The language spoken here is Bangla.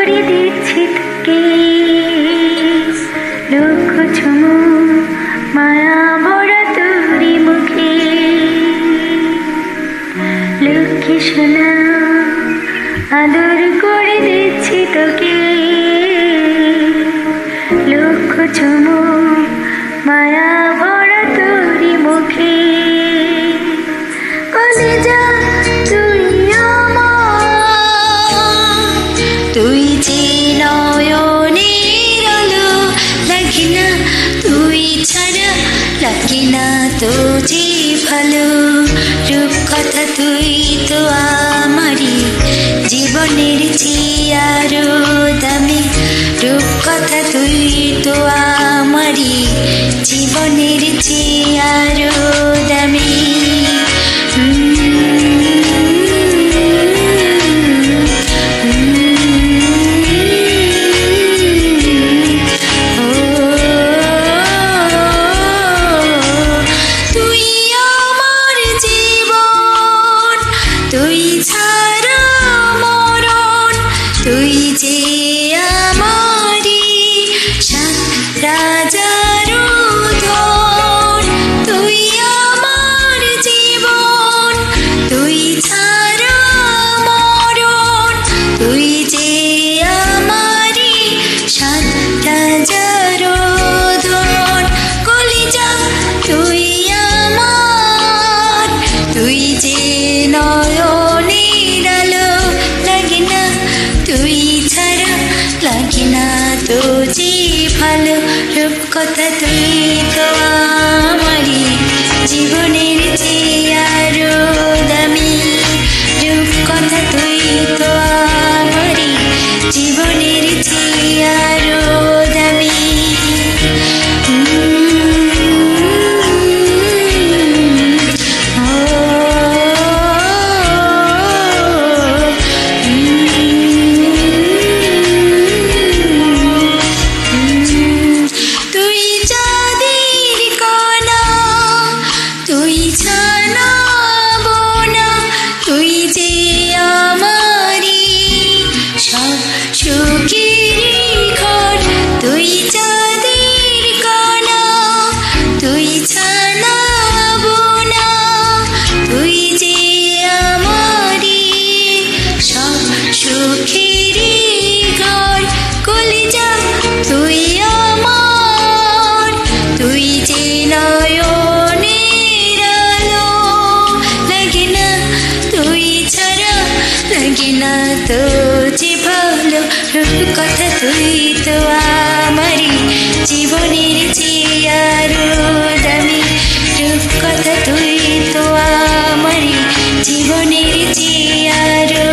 করে দিচ্ছি তোকে লক্ষ চুমু মায়া ভরা তোরি মুখে লক্ষ্মী সোনা আদর করে দিচ্ছি তোকে লক্ষ চুমু মায়া ভরা তোরি মুখে কলেজা তুই আমার তুই যে নয়নের আলো লাগে না তুই ছাড়া লাগে না তো যে ভালো রূপ কথা তুই তো আমারই জীবনের চেয়ে আরো দামি রূপ কথা তুই তো আমারই জীবনের চেয়ে আরো দামি তুই ছাড়া মরণ তুই যে আমারি সাত রাজার ধন তুই আমার জীবন তুই ছাড়া মরণ তুই যে আমারি সাত রাজার ধন কলিজা তুই আমার তুই যে নয়নের আলো লাগে না তুই ছাড়া লাগে না তো যে ভালো রূপ কথা তুই তো আমারই জীবনের চেয়ে আরো দামি রূপ কথা তুই তো আমারই জীবনের চেয়ে আরো দামি তুই জানাবো না তুই যে আমারি সব সুখের ঘর তুই চাঁদের কণা তুই জানাবো না তুই যে আমারি সব সুখের ঘর কলিজা তুই আমার তুই যে নয়নে লাগে না তো যে ভালো রূপ কথা তুই তো আমারই জীবনের চেয়ে আরো দামি রূপ কথা তুই তো আমারই জীবনের চেয়ে আরো